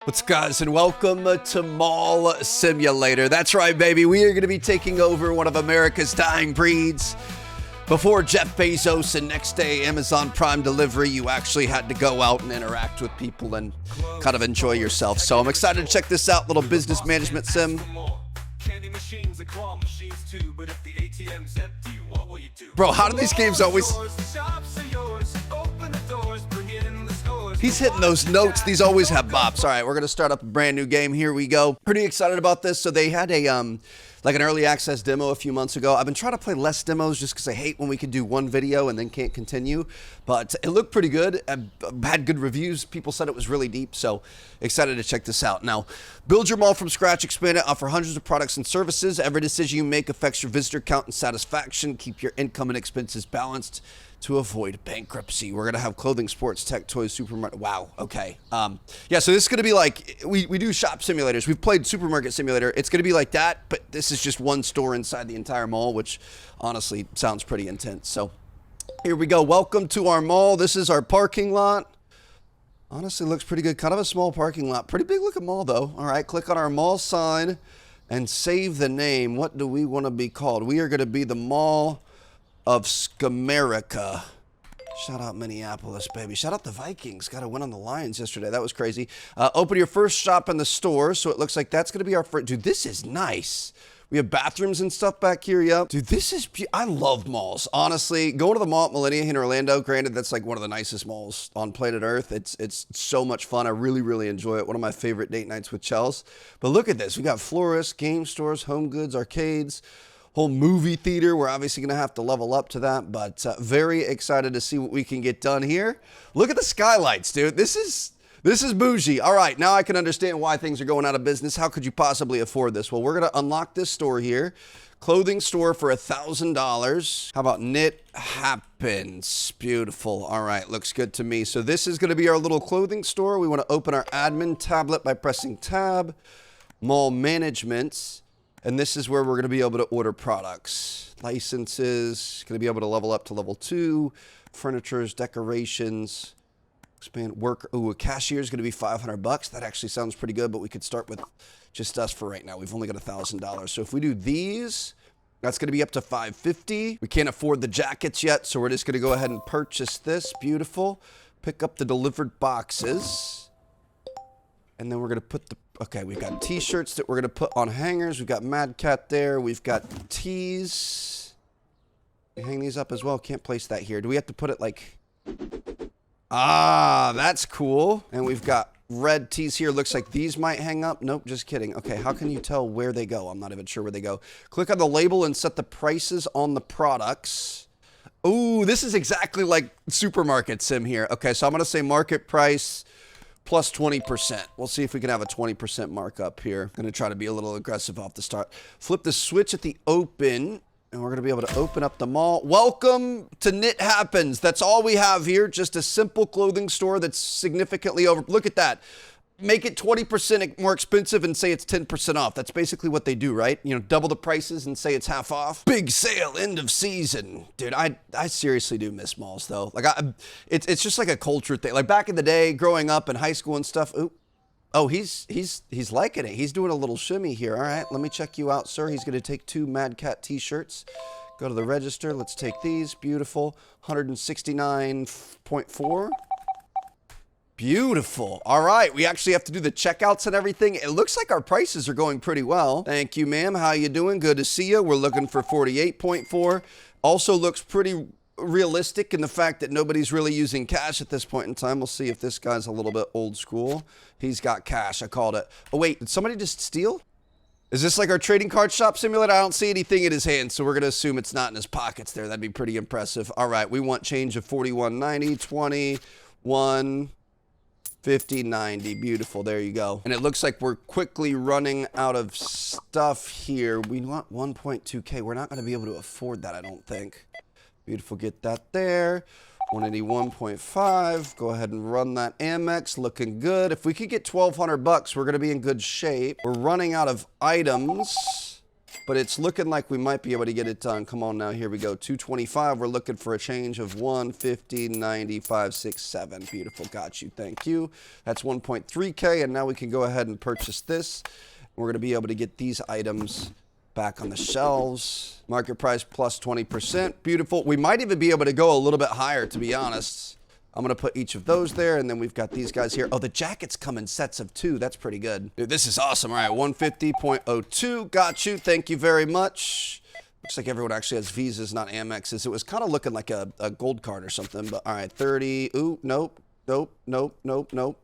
What's up, guys, and welcome to Mall Simulator. That's right, baby. We are going to be taking over one of America's dying breeds. Before Jeff Bezos and next day Amazon Prime delivery, you actually had to go out and interact with people and kind of enjoy yourself. So I'm excited to check this out, little business management sim. Bro, how do these games always... He's hitting those notes. These always have bops. All right, we're going to start up a brand new game. Here we go. Pretty excited about this. So they had a like an early access demo a few months ago. I've been trying to play less demos just because I hate when we can do one video and then can't continue. But it looked pretty good. Had good reviews. People said it was really deep. So excited to check this out. Now, build your mall from scratch, expand it, offer hundreds of products and services. Every decision you make affects your visitor count and satisfaction. Keep your income and expenses balanced to avoid bankruptcy. We're going to have clothing, sports, tech, toys, supermarket. Wow. Okay. Yeah, so this is going to be like, we do shop simulators. We've played supermarket simulator. It's going to be like that, but this is just one store inside the entire mall, which honestly sounds pretty intense. So here we go. Welcome to our mall. This is our parking lot. Honestly, looks pretty good. Kind of a small parking lot. Pretty big looking mall though. All right, click on our mall sign and save the name. What do we want to be called? We are going to be the Mall of Skamerica. Shout out Minneapolis, baby. Shout out the Vikings. Got a win on the Lions yesterday. That was crazy. Open your first shop in the store. So it looks like that's going to be our first. Dude, this is nice. We have bathrooms and stuff back here. Yep. Dude, this is... I love malls. Honestly, going to the mall at Millennia in Orlando, granted, that's like one of the nicest malls on planet Earth. It's so much fun. I really, really enjoy it. One of my favorite date nights with Chels. But look at this. We got florists, game stores, home goods, arcades, whole movie theater. We're obviously going to have to level up to that, but very excited to see what we can get done here. Look at the skylights, dude. This is bougie. All right, now I can understand why things are going out of business. How could you possibly afford this? Well, we're going to unlock this store here. Clothing store for $1,000. How about Knit Happens? Beautiful. All right, looks good to me. So this is going to be our little clothing store. We want to open our admin tablet by pressing tab. Mall management. And this is where we're going to be able to order products. Licenses, going to be able to level up to level 2. Furnitures, decorations, expand work. Ooh, a cashier is going to be $500. That actually sounds pretty good, but we could start with just us for right now. We've only got $1,000. So if we do these, that's going to be up to $550. We can't afford the jackets yet, so we're just going to go ahead and purchase this. Beautiful. Pick up the delivered boxes. And then we're going to put the... Okay, we've got t-shirts that we're going to put on hangers. We've got Mad Cat there. We've got tees. We hang these up as well. Can't place that here. Do we have to put it like... Ah, that's cool. And we've got red tees here. Looks like these might hang up. Nope, just kidding. Okay, how can you tell where they go? I'm not even sure where they go. Click on the label and set the prices on the products. Ooh, this is exactly like supermarket sim here. Okay, so I'm going to say market price plus 20%. We'll see if we can have a 20% markup here. Going to try to be a little aggressive off the start. Flip the switch at the open, and we're going to be able to open up the mall. Welcome to Knit Happens. That's all we have here. Just a simple clothing store that's significantly over. Look at that. Make it 20% more expensive and say it's 10% off. That's basically what they do, right? You know, double the prices and say it's half off. Big sale, end of season. Dude, I seriously do miss malls though. Like it's just like a culture thing. Like back in the day, growing up in high school and stuff. Ooh. Oh, he's liking it. He's doing a little shimmy here. All right, let me check you out, sir. He's gonna take 2 Mad Cat t-shirts. Go to the register. Let's take these. Beautiful. 169.4. Beautiful. All right, we actually have to do the checkouts and everything. It looks like our prices are going pretty well. Thank you, ma'am. How you doing? Good to see you. We're looking for 48.4. Also looks pretty realistic in the fact that nobody's really using cash at this point in time. We'll see if this guy's a little bit old school. He's got cash. I called it. Oh, wait, did somebody just steal? Is this like our trading card shop simulator? I don't see anything in his hand, so we're going to assume it's not in his pockets there. That'd be pretty impressive. All right, we want change of 41.90, 21... 50, 90. Beautiful. There you go. And it looks like we're quickly running out of stuff here. We want 1.2K. We're not going to be able to afford that, I don't think. Beautiful. Get that there. 181.5. Go ahead and run that Amex. Looking good. If we could get $1,200, we're going to be in good shape. We're running out of items, but it's looking like we might be able to get it done. Come on now, here we go. 225. We're looking for a change of 150, 95, 6, 7. Beautiful. Got you. Thank you. That's 1.3K, and now we can go ahead and purchase this. We're going to be able to get these items back on the shelves. Market price plus 20%. Beautiful. We might even be able to go a little bit higher, to be honest. I'm going to put each of those there, and then we've got these guys here. Oh, the jackets come in sets of 2. That's pretty good. Dude, this is awesome. All right, 150.02. Got you. Thank you very much. Looks like everyone actually has Visas, not Amexes. It was kind of looking like a gold card or something, but all right, 30. Ooh, nope, nope, nope, nope, nope.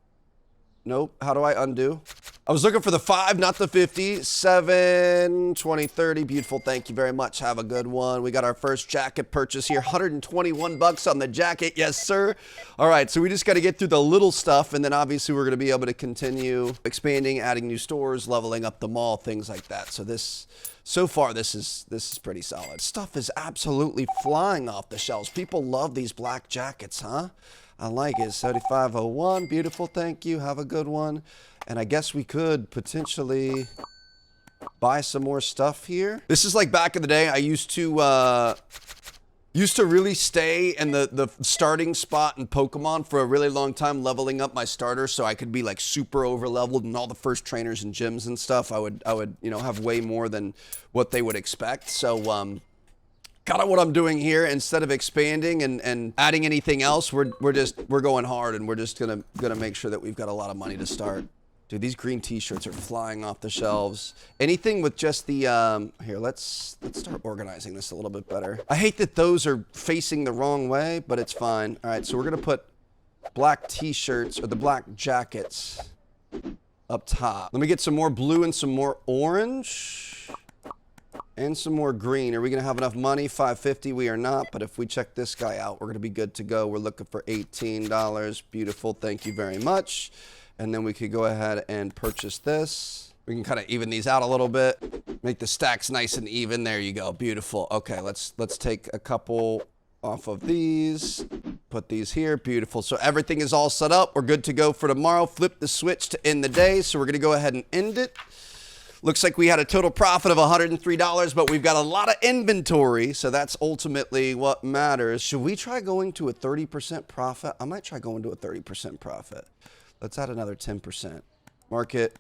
Nope. How do I undo? I was looking for the 5, not the 50. 7, 20, 30. Beautiful. Thank you very much. Have a good one. We got our first jacket purchase here. 121 bucks on the jacket. Yes, sir. All right. So we just got to get through the little stuff. And then obviously we're going to be able to continue expanding, adding new stores, leveling up the mall, things like that. So so far, this is pretty solid. Stuff is absolutely flying off the shelves. People love these black jackets, huh? I like it. 7501. Beautiful. Thank you. Have a good one. And I guess we could potentially buy some more stuff here. This is like back in the day. I used to really stay in the starting spot in Pokemon for a really long time, leveling up my starter so I could be like super over leveled, and all the first trainers and gyms and stuff. I would have way more than what they would expect. So kind of what I'm doing here, instead of expanding and adding anything else, we're going hard, and we're just gonna make sure that we've got a lot of money to start. Dude, these green t-shirts are flying off the shelves. Anything with just the here, let's start organizing this a little bit better. I hate that those are facing the wrong way, but it's fine. All right, so we're gonna put black t-shirts, or the black jackets, up top. Let me get some more blue and some more orange. And some more green. Are we going to have enough money? 550. We are not. But if we check this guy out, we're going to be good to go. We're looking for $18. Beautiful. Thank you very much. And then we could go ahead and purchase this. We can kind of even these out a little bit. Make the stacks nice and even. There you go. Beautiful. Okay, let's take a couple off of these. Put these here. Beautiful. So everything is all set up. We're good to go for tomorrow. Flip the switch to end the day. So we're going to go ahead and end it. Looks like we had a total profit of $103, but we've got a lot of inventory, so that's ultimately what matters. Should we try going to a 30% profit? I might try going to a 30% profit. Let's add another 10%. Market.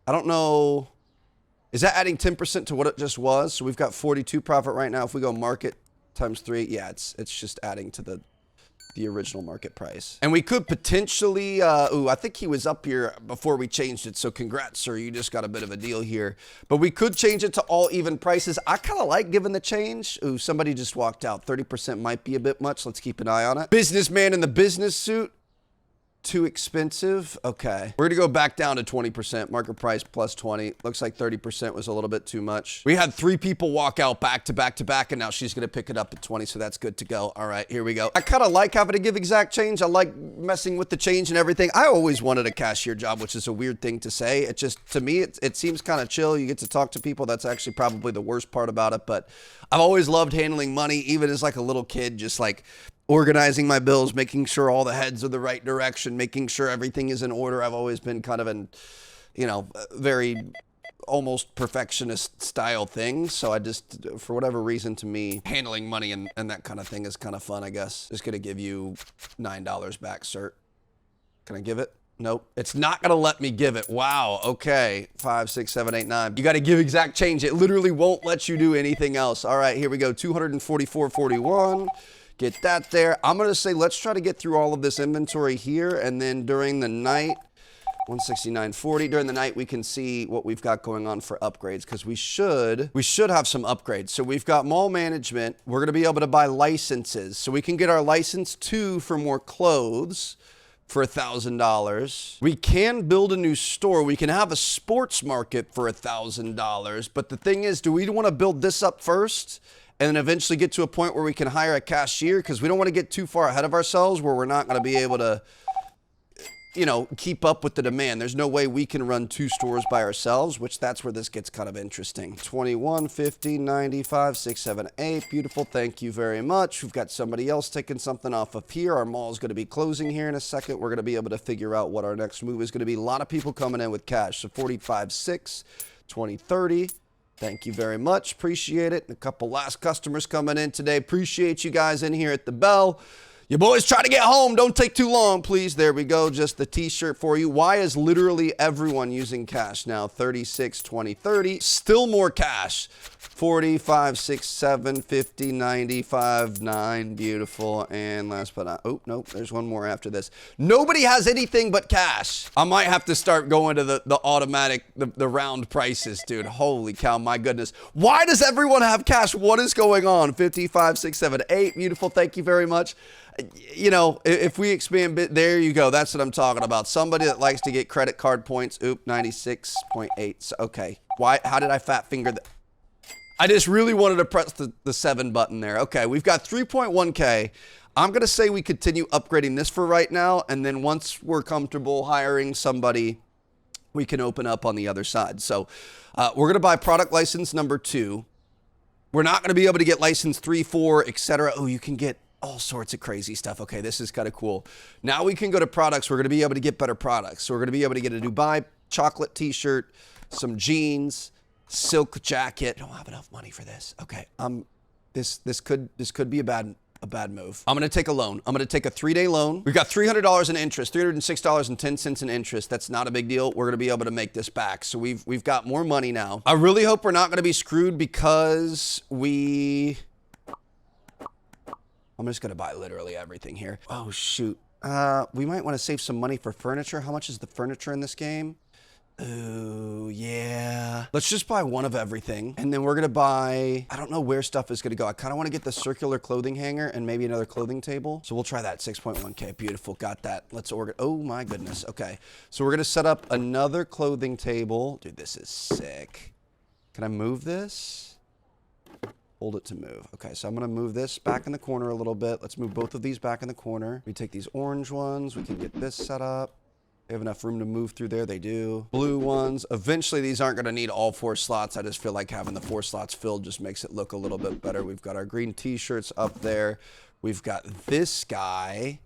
I don't know. Is that adding 10% to what it just was? So we've got 42 profit right now. If we go market times 3, yeah, it's just adding to the original market price. And we could potentially, I think he was up here before we changed it, so congrats, sir. You just got a bit of a deal here. But we could change it to all even prices. I kind of like giving the change. Ooh, somebody just walked out. 30% might be a bit much. Let's keep an eye on it. Businessman in the business suit. Too expensive. Okay. We're going to go back down to 20%. Market price plus 20. Looks like 30% was a little bit too much. We had 3 people walk out back to back to back, and now she's going to pick it up at 20, so that's good to go. All right, here we go. I kind of like having to give exact change. I like messing with the change and everything. I always wanted a cashier job, which is a weird thing to say. It just, to me, it seems kind of chill. You get to talk to people. That's actually probably the worst part about it, but I've always loved handling money, even as like a little kid, just like organizing my bills, making sure all the heads are the right direction, making sure everything is in order. I've always been kind of an, very almost perfectionist style thing. So I just, for whatever reason, to me, handling money and that kind of thing is kind of fun, I guess. Just going to give you $9 back, sir. Can I give it? Nope. It's not going to let me give it. Wow. Okay. 5, 6, 7, 8, 9. You got to give exact change. It literally won't let you do anything else. All right, here we go. 244.41. Get that there. I'm going to say let's try to get through all of this inventory here, and then during the night, 169.40. During the night, we can see what we've got going on for upgrades, because we should have some upgrades. So we've got mall management. We're going to be able to buy licenses. So we can get our license 2 for more clothes for $1,000. We can build a new store. We can have a sports market for $1,000. But the thing is, do we want to build this up first and then eventually get to a point where we can hire a cashier? Because we don't want to get too far ahead of ourselves where we're not going to be able to, keep up with the demand. There's no way we can run 2 stores by ourselves, which that's where this gets kind of interesting. 21, 50, 95, 6, 7, 8. Beautiful. Thank you very much. We've got somebody else taking something off of here. Our mall is going to be closing here in a second. We're going to be able to figure out what our next move is going to be. A lot of people coming in with cash. So 45, 6, 20, 30. Thank you very much. Appreciate it. A couple last customers coming in today. Appreciate you guys in here at the bell. You boys try to get home. Don't take too long, please. There we go. Just the t-shirt for you. Why is literally everyone using cash now? 36, 20, 30. Still more cash. 40, 5, 6, 7, 50, 90, 5, 9. Beautiful. And last but not, oh, nope, there's one more after this. Nobody has anything but cash. I might have to start going to the automatic, the round prices, dude. Holy cow, my goodness. Why does everyone have cash? What is going on? 50, 5, 6, 7, 8. Beautiful. Thank you very much. You know, if we expand bit, there you go. That's what I'm talking about. Somebody that likes to get credit card points. Oop, 96.8. So, okay. Why? How did I fat finger that? I just really wanted to press the 7 button there. Okay, we've got 3.1K. I'm going to say we continue upgrading this for right now. And then once we're comfortable hiring somebody, we can open up on the other side. So we're going to buy product license number 2. We're not going to be able to get license 3, 4, etc. Oh, you can get all sorts of crazy stuff. Okay, this is kind of cool. Now we can go to products. We're going to be able to get better products. So we're going to be able to get a Dubai chocolate t-shirt, some jeans, silk jacket. I don't have enough money for this. Okay, this could be a bad move. I'm going to take a loan. I'm going to take a 3-day loan. We've got $300 in interest, $306.10 in interest. That's not a big deal. We're going to be able to make this back. So we've got more money now. I really hope we're not going to be screwed because I'm just going to buy literally everything here. Oh, shoot. We might want to save some money for furniture. How much is the furniture in this game? Ooh, yeah. Let's just buy one of everything. And then we're going to buy, I don't know where stuff is going to go. I kind of want to get the circular clothing hanger and maybe another clothing table. So we'll try that. 6.1K. Beautiful. Got that. Let's order. Oh, my goodness. Okay. So we're going to set up another clothing table. Dude, this is sick. Can I move this? Hold it to move. Okay, so I'm going to move this back in the corner a little bit. Let's move both of these back in the corner. We take these orange ones. We can get this set up. They have enough room to move through there. They do. Blue ones. Eventually, these aren't going to need all 4 slots. I just feel like having the 4 slots filled just makes it look a little bit better. We've got our green t-shirts up there. We've got this guy,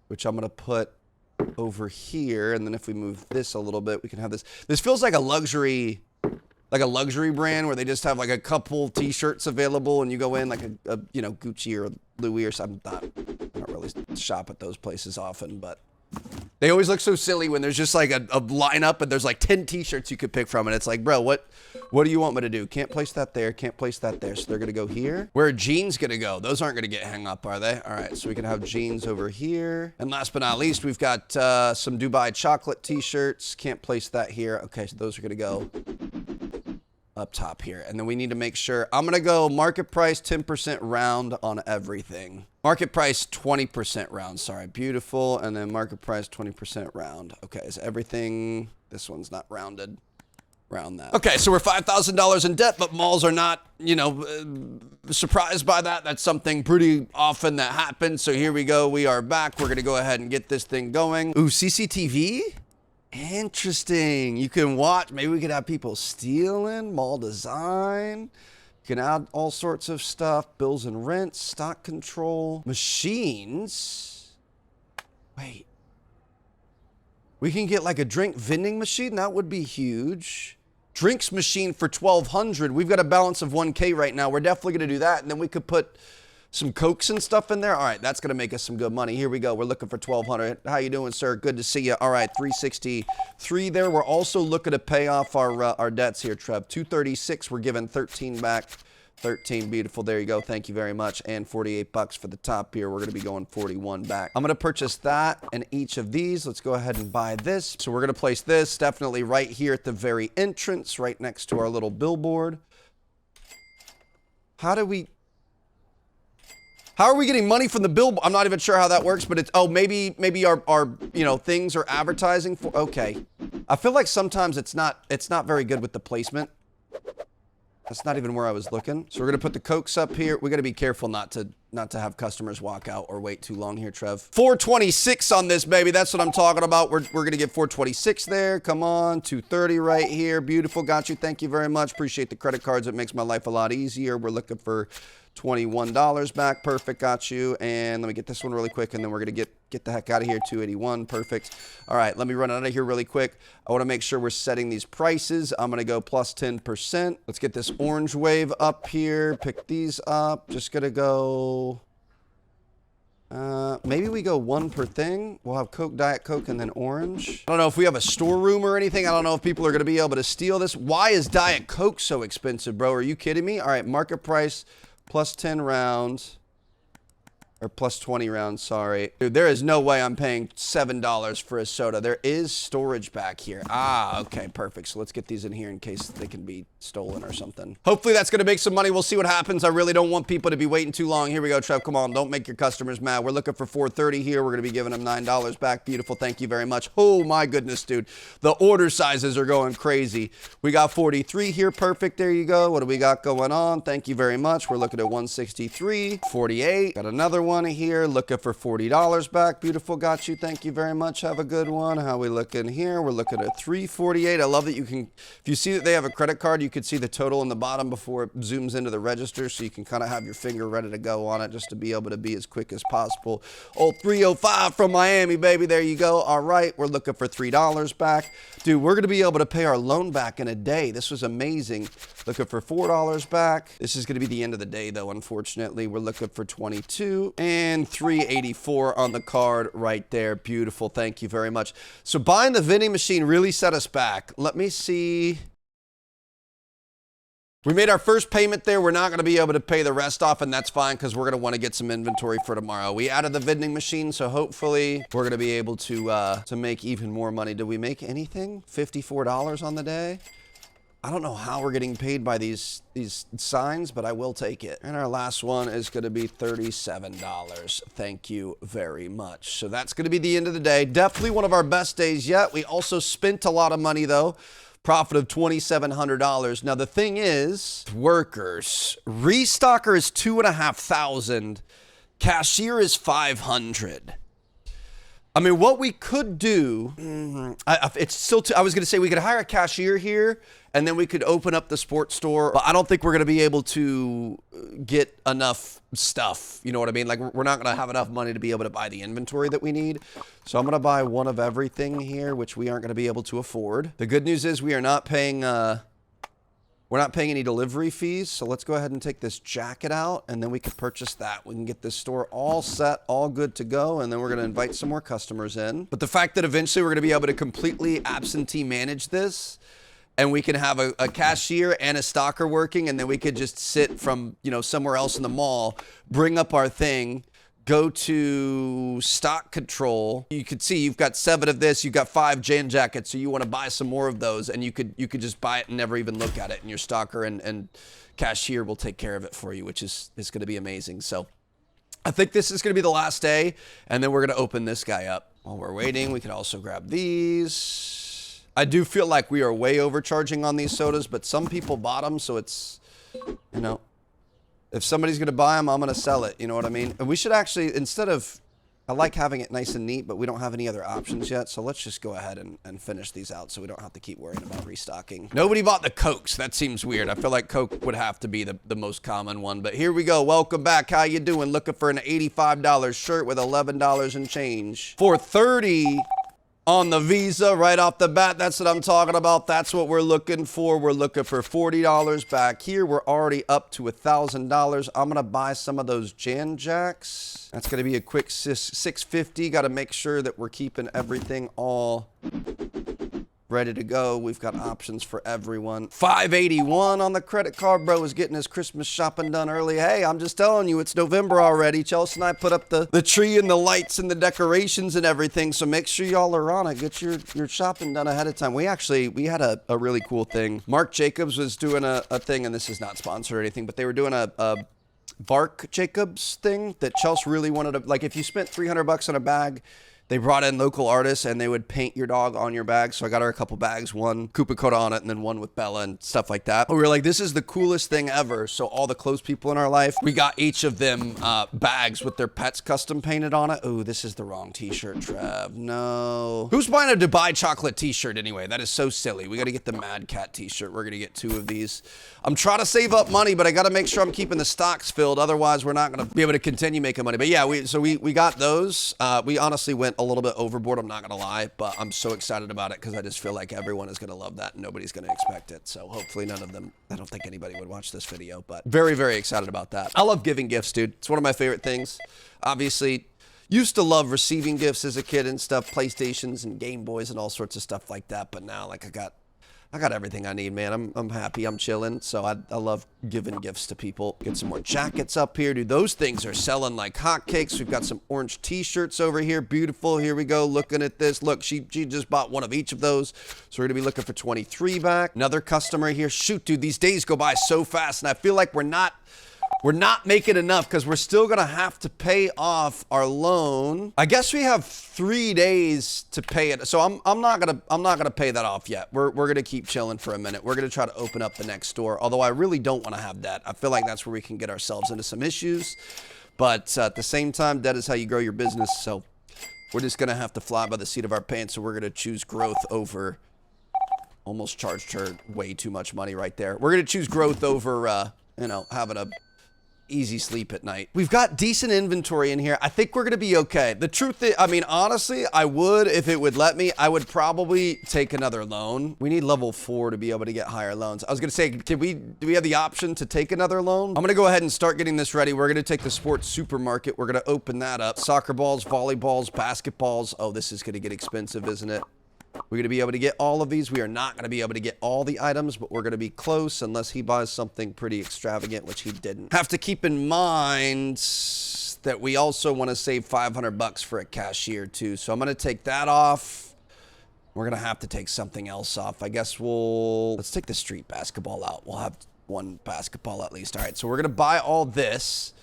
which I'm going to put over here. And then if we move this a little bit, we can have this. This feels like a luxury brand where they just have like a couple t-shirts available and you go in like a you know, Gucci or Louis or something. I don't really shop at those places often, but they always look so silly when there's just like a lineup and there's like 10 t-shirts you could pick from. And it's like, bro, what do you want me to do? Can't place that there. Can't place that there. So they're going to go here. Where are jeans going to go? Those aren't going to get hung up, are they? All right. So we can have jeans over here. And last but not least, we've got some Dubai chocolate t-shirts. Can't place that here. Okay. So those are going to go up top here. And then we need to make sure, I'm going to go market price 10% round on everything. Market price 20% round. Sorry. Beautiful. And then market price 20% round. Okay. Is everything, this one's not rounded. Round that. Okay. So we're $5,000 in debt, but malls are not, you know, surprised by that. That's something pretty often that happens. So here we go. We are back. We're going to go ahead and get this thing going. Ooh, CCTV? Interesting. You can watch. Maybe we could have people stealing. Mall design. You can add all sorts of stuff. Bills and rents. Stock control. Machines. Wait. We can get like a drink vending machine. That would be huge. Drinks machine for 1,200. We've got a balance of 1K right now. We're definitely going to do that. And then we could put some Cokes and stuff in there. All right, that's going to make us some good money. Here we go. We're looking for 1,200. How you doing, sir? Good to see you. All right, 363 there. We're also looking to pay off our debts here, Trev. 236. We're giving 13 back. 13, beautiful. There you go. Thank you very much. And 48 bucks for the top here. We're going to be going 41 back. I'm going to purchase that and each of these. Let's go ahead and buy this. So we're going to place this definitely right here at the very entrance, right next to our little billboard. How are we getting money from the billboard? I'm not even sure how that works, but it's, oh, maybe our you know, things are advertising for, okay. I feel like sometimes it's not very good with the placement. That's not even where I was looking. So we're going to put the Cokes up here. We got to be careful not to not to have customers walk out or wait too long here, Trev. 426 on this, baby. That's what I'm talking about. We're going to get 426 there. Come on. 230 right here. Beautiful. Got you. Thank you very much. Appreciate the credit cards. It makes my life a lot easier. We're looking for $21 back. Perfect. Got you. And let me get this one really quick, and then we're going to get the heck out of here. 281. Perfect. All right. Let me run out of here really quick. I want to make sure we're setting these prices. I'm going to go plus 10%. Let's get this orange wave up here. Pick these up. Just going to go... maybe we go one per thing. We'll have Coke, Diet Coke, and then orange. I don't know if we have a storeroom or anything. I don't know if people are going to be able to steal this. Why is Diet Coke so expensive, bro? Are you kidding me? All right, market price plus 10 rounds. Or plus 20 rounds, sorry. Dude, there is no way I'm paying $7 for a soda. There is storage back here. Ah, okay, perfect. So let's get these in here in case they can be stolen or something. Hopefully that's gonna make some money. We'll see what happens. I really don't want people to be waiting too long. Here we go, Trev, come on. Don't make your customers mad. We're looking for 430 here. We're gonna be giving them $9 back. Beautiful, thank you very much. Oh my goodness, dude. The order sizes are going crazy. We got 43 here, perfect, there you go. What do we got going on? Thank you very much. We're looking at 163, 48. Got another one here, looking for $40 back. Beautiful, got you. Thank you very much. Have a good one. How we looking here? We're looking at 348. I love that you can, if you see that they have a credit card, you could see the total in the bottom before it zooms into the register, so you can kind of have your finger ready to go on it just to be able to be as quick as possible. Old 305 from Miami, baby. There you go. All right, we're looking for $3 back. Dude, we're going to be able to pay our loan back in a day. This was amazing. Looking for $4 back. This is going to be the end of the day, though, unfortunately. We're looking for 22 and 384 on the card right there. Beautiful. Thank you very much. So buying the vending machine really set us back. Let me see. We made our first payment there. We're not going to be able to pay the rest off, and that's fine because we're going to want to get some inventory for tomorrow. We added the vending machine, so hopefully we're going to be able to make even more money. Did we make anything? $54 on the day? I don't know how we're getting paid by these signs, but I will take it. And our last one is going to be $37. Thank you very much. So that's going to be the end of the day. Definitely one of our best days yet. We also spent a lot of money, though. Profit of $2,700. Now, the thing is, workers, restocker is $2,500. Cashier is $500. I mean, what we could do, it's still, I was going to say we could hire a cashier here and then we could open up the sports store, but I don't think we're going to be able to get enough stuff. You know what I mean? Like, we're not going to have enough money to be able to buy the inventory that we need. So I'm going to buy one of everything here, which we aren't going to be able to afford. The good news is we are not paying, we're not paying any delivery fees, so let's go ahead and take this jacket out, and then we can purchase that. We can get this store all set, all good to go, and then we're going to invite some more customers in. But the fact that eventually we're going to be able to completely absentee manage this, and we can have a cashier and a stocker working, and then we could just sit from, you know, somewhere else in the mall, bring up our thing, go to stock control. You could see you've got 7 of this, you've got 5 Jan jackets, so you want to buy some more of those, and you could just buy it and never even look at it, and your stocker and cashier will take care of it for you, which is going to be amazing. So I think this is going to be the last day, and then we're going to open this guy up. While we're waiting, we can also grab these. I do feel like we are way overcharging on these sodas, but some people bought them, so it's, you know, if somebody's going to buy them, I'm going to sell it. You know what I mean? And we should actually, instead of, I like having it nice and neat, but we don't have any other options yet. So let's just go ahead and finish these out so we don't have to keep worrying about restocking. Nobody bought the Cokes. That seems weird. I feel like Coke would have to be the most common one. But here we go. Welcome back. How you doing? Looking for an $85 shirt with $11 and change. For $30 on the Visa right off the bat. That's what I'm talking about. That's what we're looking for. We're looking for $40 back here. We're already up to $1,000. I'm going to buy some of those Jan Jacks. That's going to be a quick $650. Got to make sure that we're keeping everything all ready to go. We've got options for everyone. $581 on the credit card. Bro is getting his Christmas shopping done early. Hey, I'm just telling you, it's November already. Chelsea and I put up the tree and the lights and the decorations and everything, so make sure y'all are on it. Get your shopping done ahead of time. We had a really cool thing. Marc Jacobs was doing a thing, and this is not sponsored or anything, but they were doing a Marc Jacobs thing that Chelsea really wanted to, like, if you spent $300 on a bag, They brought in local artists and they would paint your dog on your bag. So I got her a couple bags, one Koopa Koda on it and then one with Bella and stuff like that. But we were like, this is the coolest thing ever. So all the close people in our life, we got each of them bags with their pets custom painted on it. Ooh, this is the wrong t-shirt, Trev. No. Who's buying a Dubai chocolate t-shirt anyway? That is so silly. We got to get the Mad Cat t-shirt. We're going to get 2 of these. I'm trying to save up money, but I got to make sure I'm keeping the stocks filled. Otherwise, we're not going to be able to continue making money. But yeah, we got those. We honestly went a little bit overboard, I'm not gonna lie, but I'm so excited about it because I just feel like everyone is gonna love that and nobody's gonna expect it. So hopefully none of them, I don't think anybody would watch this video, but very, very excited about that. I love giving gifts, dude. It's one of my favorite things. Obviously, used to love receiving gifts as a kid and stuff, PlayStations and Game Boys and all sorts of stuff like that. But now, like, I got everything I need, man. I'm happy. I'm chilling. So I love giving gifts to people. Get some more jackets up here, dude. Those things are selling like hotcakes. We've got some orange t-shirts over here. Beautiful. Here we go. Looking at this. Look, she just bought one of each of those. So we're going to be looking for 23 back. Another customer here. Shoot, dude. These days go by so fast. And I feel like we're not making enough because we're still going to have to pay off our loan. I guess we have 3 days to pay it. So I'm not going to pay that off yet. We're going to keep chilling for a minute. We're going to try to open up the next store. Although I really don't want to have debt. I feel like that's where we can get ourselves into some issues. But at the same time, debt is how you grow your business. So we're just going to have to fly by the seat of our pants. So we're going to choose growth over, almost charged her way too much money right there. We're going to choose growth over, having a easy sleep at night. We've got decent inventory in here. I think we're gonna be okay. The truth is, I mean, honestly, I would, if it would let me, I would probably take another loan. We need level 4 to be able to get higher loans. I was gonna say, do we have the option to take another loan? I'm gonna go ahead and start getting this ready. We're gonna take the sports supermarket. We're gonna open that up. Soccer balls, volleyballs, basketballs. Oh, this is gonna get expensive, isn't it? We're going to be able to get all of these. We are not going to be able to get all the items, but we're going to be close unless he buys something pretty extravagant, which he didn't. Have to keep in mind that we also want to save $500 for a cashier too. So I'm going to take that off. We're going to have to take something else off. I guess let's take the street basketball out. We'll have 1 basketball at least. All right, so we're going to buy all this.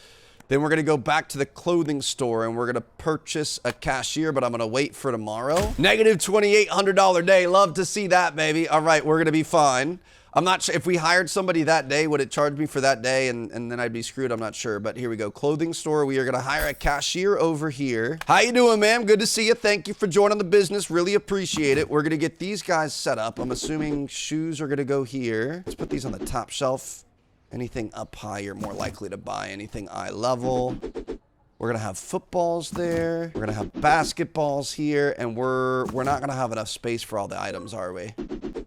Then we're going to go back to the clothing store and we're going to purchase a cashier, but I'm going to wait for tomorrow. Negative $2,800 day. Love to see that, baby. All right, we're going to be fine. I'm not sure if we hired somebody that day, would it charge me for that day? And then I'd be screwed. I'm not sure, but here we go. Clothing store. We are going to hire a cashier over here. How you doing, ma'am? Good to see you. Thank you for joining the business. Really appreciate it. We're going to get these guys set up. I'm assuming shoes are going to go here. Let's put these on the top shelf. Anything up high, you're more likely to buy. Anything eye level. We're going to have footballs there. We're going to have basketballs here. And we're not going to have enough space for all the items, are we?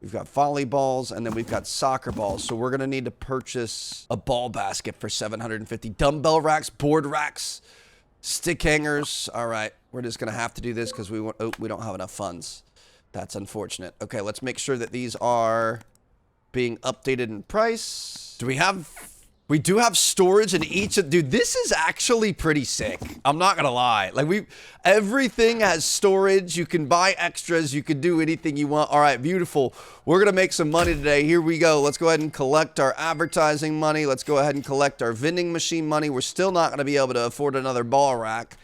We've got volleyballs and then we've got soccer balls. So we're going to need to purchase a ball basket for $750. Dumbbell racks, board racks, stick hangers. All right. We're just going to have to do this because we don't have enough funds. That's unfortunate. Okay, let's make sure that these are being updated in price. We do have storage in each of, dude, this is actually pretty sick. I'm not gonna lie. Like everything has storage. You can buy extras. You can do anything you want. All right, beautiful. We're gonna make some money today. Here we go. Let's go ahead and collect our advertising money. Let's go ahead and collect our vending machine money. We're still not gonna be able to afford another ball rack,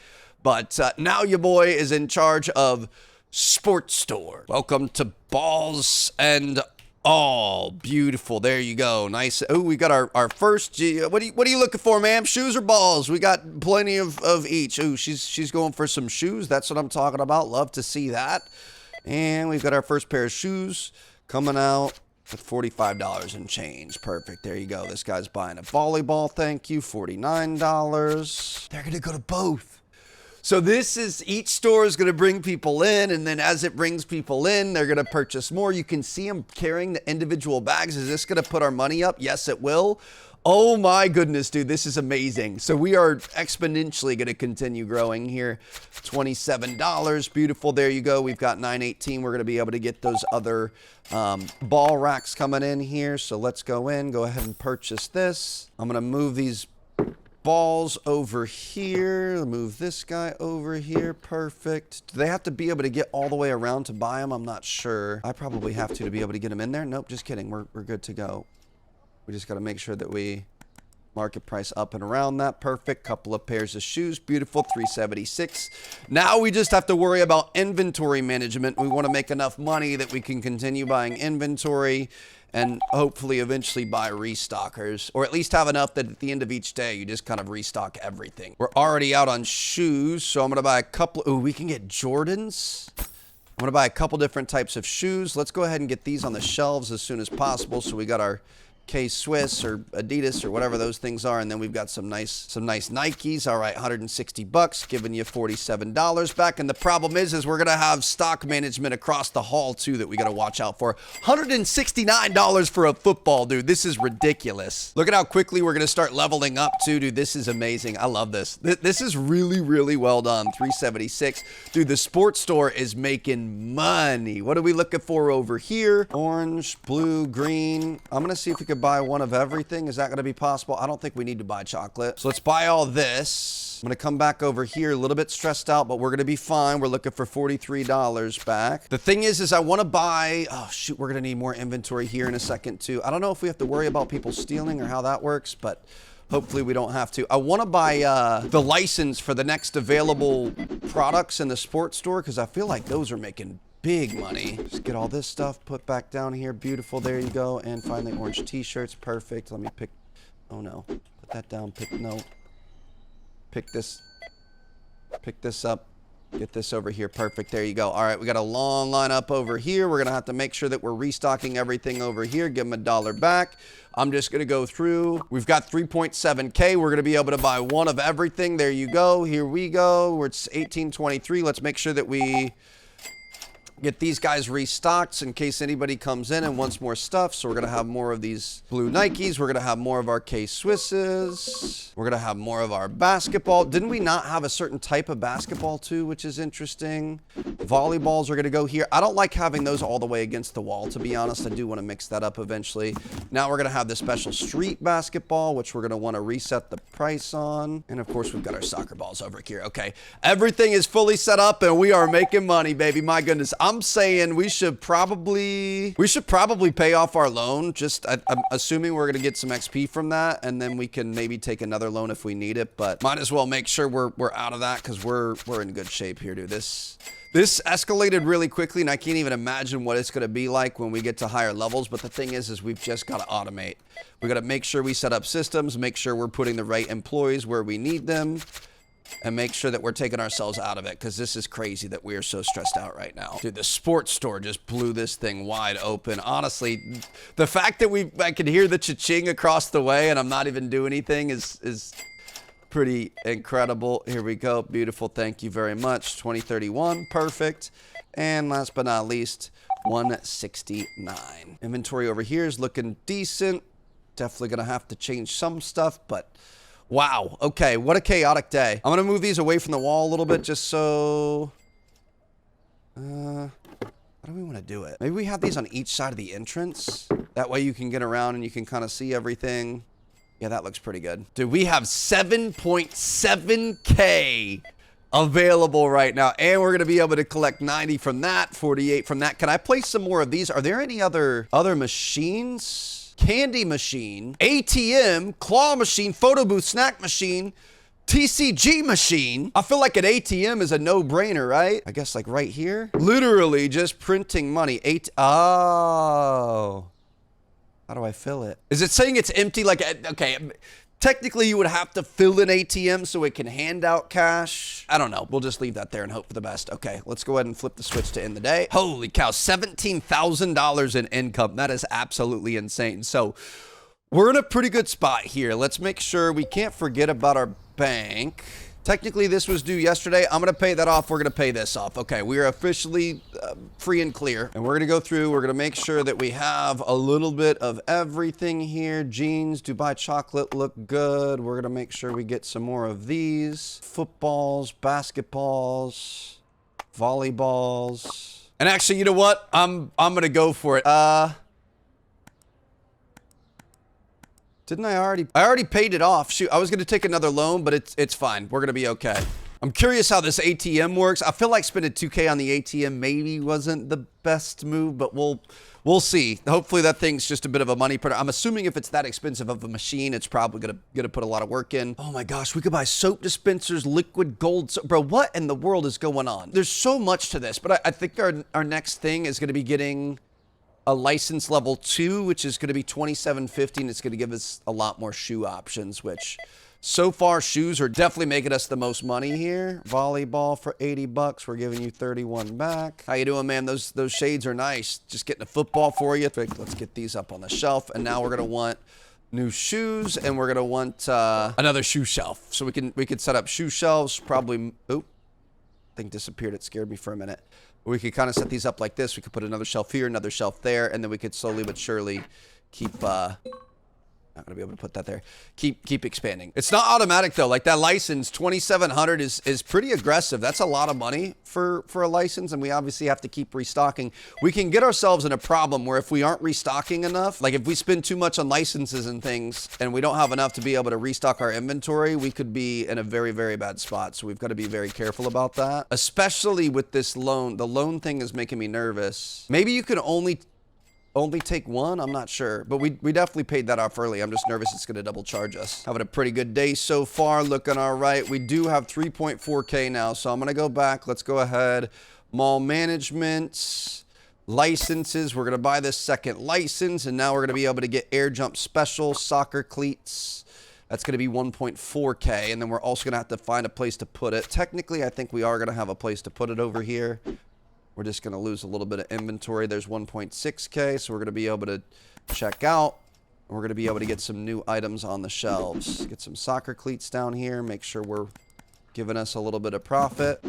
but now your boy is in charge of Sports Store. Welcome to Balls and All. Beautiful. There you go. Nice. Oh, we got our first. What are you looking for, ma'am? Shoes or balls? We got plenty of each. Oh, she's going for some shoes. That's what I'm talking about. Love to see that. And we've got our first pair of shoes coming out at $45 and change. Perfect. There you go. This guy's buying a volleyball. Thank you. $49. They're gonna go to both. So each store is going to bring people in, and then as it brings people in, they're going to purchase more. You can see them carrying the individual bags. Is this going to put our money up? Yes, it will. Oh my goodness, dude, this is amazing. So we are exponentially going to continue growing here. $27, beautiful. There you go. We've got $9.18. We're going to be able to get those other ball racks coming in here. So let's go ahead and purchase this. I'm going to move these balls over here. Move this guy over here. Perfect. Do they have to be able to get all the way around to buy them? I'm not sure. I probably have to be able to get them in there. Nope, just kidding. We're good to go. We just got to make sure that we Market price up and around that. Perfect. Couple of pairs of shoes. Beautiful. 376. Now we just have to worry about inventory management. We want to make enough money that we can continue buying inventory and hopefully eventually buy restockers, or at least have enough that at the end of each day, you just kind of restock everything. We're already out on shoes, so I'm going to buy a couple. Ooh, we can get Jordans. I'm going to buy a couple different types of shoes. Let's go ahead and get these on the shelves as soon as possible. So we got our K-Swiss or Adidas or whatever those things are, and then we've got some nice Nikes. All right, 160 bucks, giving you $47 back. And the problem is we're gonna have stock management across the hall too that we gotta watch out for. $169 for a football, dude. This is ridiculous. Look at how quickly we're gonna start leveling up too, dude. This is amazing. I love this. This is really, really well done. 376, dude. The sports store is making money. What are we looking for over here? Orange, blue, green. I'm gonna see if we can buy one of everything. Is that going to be possible? I don't think we need to buy chocolate. So let's buy all this. I'm going to come back over here a little bit stressed out, but we're going to be fine. We're looking for $43 back. The thing is I want to buy, oh shoot, we're going to need more inventory here in a second too. I don't know if we have to worry about people stealing or how that works, but hopefully we don't have to. I want to buy the license for the next available products in the sports store because I feel like those are making big money. Just get all this stuff put back down here. Beautiful. There you go. And finally, orange t-shirts. Perfect. Let me pick. Oh no. Put that down. No. Pick this. Pick this up. Get this over here. Perfect. There you go. All right. We got a long line up over here. We're going to have to make sure that we're restocking everything over here. Give them $1 back. I'm just going to go through. We've got 3.7K. We're going to be able to buy one of everything. There you go. Here we go. It's 1823. Let's make sure that we get these guys restocked in case anybody comes in and wants more stuff. So we're going to have more of these blue Nikes. We're going to have more of our K-Swisses. We're going to have more of our basketball. Didn't we not have a certain type of basketball too, which is interesting? Volleyballs are going to go here. I don't like having those all the way against the wall, to be honest. I do want to mix that up eventually. Now we're going to have the special street basketball, which we're going to want to reset the price on. And of course, we've got our soccer balls over here. Okay. Everything is fully set up and we are making money, baby. My goodness. I'm saying we should probably pay off our loan. I'm assuming we're going to get some XP from that, and then we can maybe take another loan if we need it, but might as well make sure we're out of that because we're in good shape here, dude. This escalated really quickly, and I can't even imagine what it's going to be like when we get to higher levels. But the thing is we've just got to automate. We got to make sure we set up systems, make sure we're putting the right employees where we need them, and make sure that we're taking ourselves out of it, because this is crazy that we are so stressed out right now. Dude, the sports store just blew this thing wide open. Honestly, the fact that I can hear the cha-ching across the way and I'm not even doing anything is pretty incredible. Here we go. Beautiful. Thank you very much. 2031. Perfect. And last but not least, 169. Inventory over here is looking decent. Definitely going to have to change some stuff, but wow. Okay, what a chaotic day. I'm going to move these away from the wall a little bit just so how do we want to do it? Maybe we have these on each side of the entrance. That way you can get around and you can kind of see everything. Yeah, that looks pretty good. Dude, we have 7.7K available right now. And we're going to be able to collect 90 from that, 48 from that. Can I place some more of these? Are there any other machines? Candy machine, ATM, claw machine, photo booth, snack machine, TCG machine. I feel like an ATM is a no-brainer, right? I guess like right here. Literally just printing money. Oh. How do I fill it? Is it saying it's empty? Like, okay. Technically, you would have to fill an ATM so it can hand out cash. I don't know. We'll just leave that there and hope for the best. Okay, let's go ahead and flip the switch to end the day. Holy cow, $17,000 in income. That is absolutely insane. So we're in a pretty good spot here. Let's make sure we can't forget about our bank. Technically, this was due yesterday. I'm going to pay that off. We're going to pay this off. Okay, we are officially free and clear. And we're going to go through. We're going to make sure that we have a little bit of everything here. Jeans, Dubai chocolate look good. We're going to make sure we get some more of these. Footballs, basketballs, volleyballs. And actually, you know what? I'm going to go for it. Didn't I already paid it off? Shoot, I was going to take another loan, but it's fine. We're going to be okay. I'm curious how this ATM works. I feel like spending 2K on the ATM maybe wasn't the best move, but we'll see. Hopefully that thing's just a bit of a money printer. I'm assuming if it's that expensive of a machine, it's probably gonna put a lot of work in. Oh my gosh, we could buy soap dispensers, liquid gold soap. Bro, what in the world is going on? There's so much to this, but I think our next thing is gonna be getting a license level 2, which is going to be $27.50, and it's going to give us a lot more shoe options, which so far shoes are definitely making us the most money here. Volleyball for 80 bucks. We're giving you 31 back. How you doing, man? Those shades are nice. Just getting a football for you. Let's get these up on the shelf, and now we're going to want new shoes, and we're going to want another shoe shelf. So we can set up shoe shelves. Probably, oop, thing disappeared. It scared me for a minute. We could kind of set these up like this. We could put another shelf here, another shelf there, and then we could slowly but surely keep, not gonna be able to put that there. Keep expanding. It's not automatic though. Like that license, 2,700 is pretty aggressive. That's a lot of money for a license, and we obviously have to keep restocking. We can get ourselves in a problem where if we aren't restocking enough, like if we spend too much on licenses and things, and we don't have enough to be able to restock our inventory, we could be in a very, very bad spot. So we've got to be very careful about that, especially with this loan. The loan thing is making me nervous. Maybe you can only take one? I'm not sure. But we definitely paid that off early. I'm just nervous it's going to double charge us. Having a pretty good day so far. Looking all right. We do have 3.4K now. So I'm going to go back. Let's go ahead. Mall management. Licenses. We're going to buy this second license. And now we're going to be able to get air jump special. Soccer cleats. That's going to be 1.4K. And then we're also going to have to find a place to put it. Technically, I think we are going to have a place to put it over here. We're just going to lose a little bit of inventory. There's 1.6K, so we're going to be able to check out. We're going to be able to get some new items on the shelves. Get some soccer cleats down here. Make sure we're giving us a little bit of profit.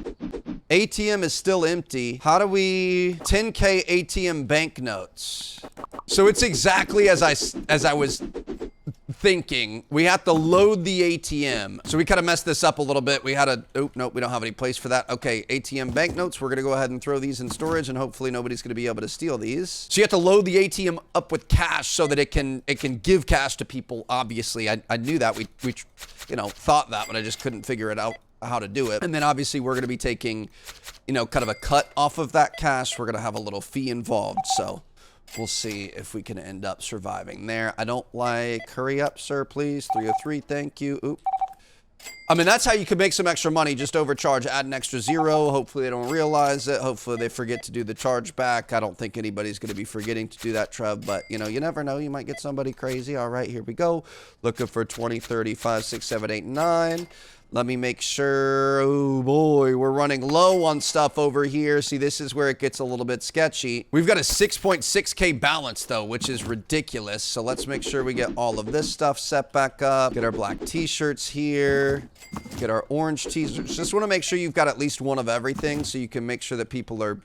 ATM is still empty. How do we... 10K ATM banknotes. So it's exactly as I was thinking. We have to load the ATM. So we kind of messed this up a little bit. We had a... Oh, nope, we don't have any place for that. Okay, ATM banknotes. We're going to go ahead and throw these in storage, and hopefully nobody's going to be able to steal these. So you have to load the ATM up with cash so that it can give cash to people, obviously. I knew that. We thought that, but I just couldn't figure it out how to do it. And then obviously we're going to be taking, kind of a cut off of that cash. We're going to have a little fee involved. So we'll see if we can end up surviving there. I don't like, hurry up, sir, please. 303, thank you. Oop. I mean, that's how you could make some extra money. Just overcharge, add an extra zero. Hopefully they don't realize it. Hopefully they forget to do the charge back. I don't think anybody's going to be forgetting to do that, Trev. But, you never know. You might get somebody crazy. All right, here we go. Looking for 20, 30, 5, 6, 7, 8, 9. Let me make sure. Oh boy, we're running low on stuff over here. See, this is where it gets a little bit sketchy. We've got a 6.6K balance though, which is ridiculous. So let's make sure we get all of this stuff set back up. Get our black t-shirts here. Get our orange t-shirts. Just want to make sure you've got at least one of everything so you can make sure that people are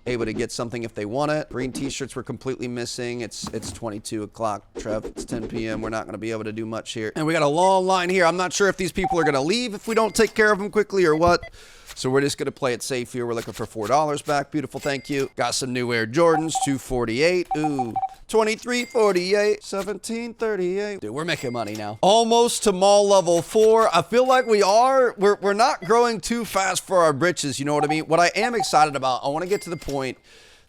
able to get something if they want it. Green t-shirts were completely missing. It's 22 o'clock, Trev. It's 10 p.m. We're not going to be able to do much here. And we got a long line here. I'm not sure if these people are going to leave if we don't take care of them quickly or what. So we're just going to play it safe here. We're looking for $4 back. Beautiful, thank you. Got some new Air Jordans, 248. Ooh, 2348, 1738. Dude, we're making money now. Almost to mall level 4. I feel like we are. We're not growing too fast for our britches, you know what I mean? What I am excited about, I want to get to the point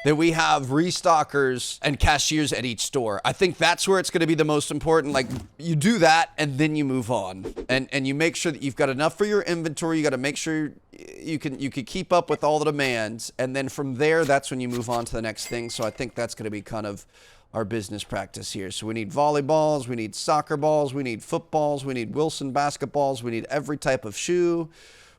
that we have restockers and cashiers at each store. I think that's where it's going to be the most important. Like, you do that and then you move on, and you make sure that you've got enough for your inventory. You got to make sure you can keep up with all the demands, and then from there, that's when you move on to the next thing. So I think that's going to be kind of our business practice here. So we need volleyballs, we need soccer balls, we need footballs, we need Wilson basketballs, we need every type of shoe.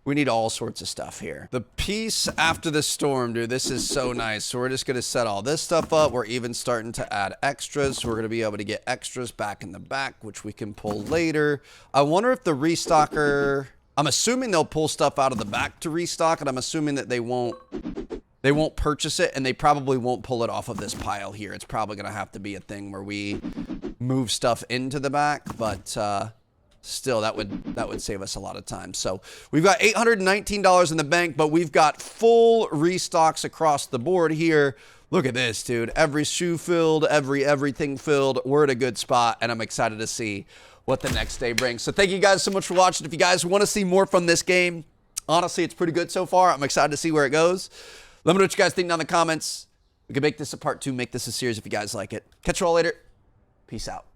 We need all sorts of stuff here. The peace after the storm, dude. This is so nice. So we're just going to set all this stuff up. We're even starting to add extras. So we're going to be able to get extras back in the back, which we can pull later. I wonder if the restocker... I'm assuming they'll pull stuff out of the back to restock, and I'm assuming that they won't purchase it, and they probably won't pull it off of this pile here. It's probably going to have to be a thing where we move stuff into the back, but... still, that would save us a lot of time. So we've got $819 in the bank, but we've got full restocks across the board here. Look at this, dude. Every shoe filled, everything filled. We're at a good spot, and I'm excited to see what the next day brings. So thank you guys so much for watching. If you guys want to see more from this game, Honestly, it's pretty good so far. I'm excited to see where it goes. Let me know what you guys think down in the comments. We can make this a part 2, make this a series if you guys like it. Catch you all later. Peace out.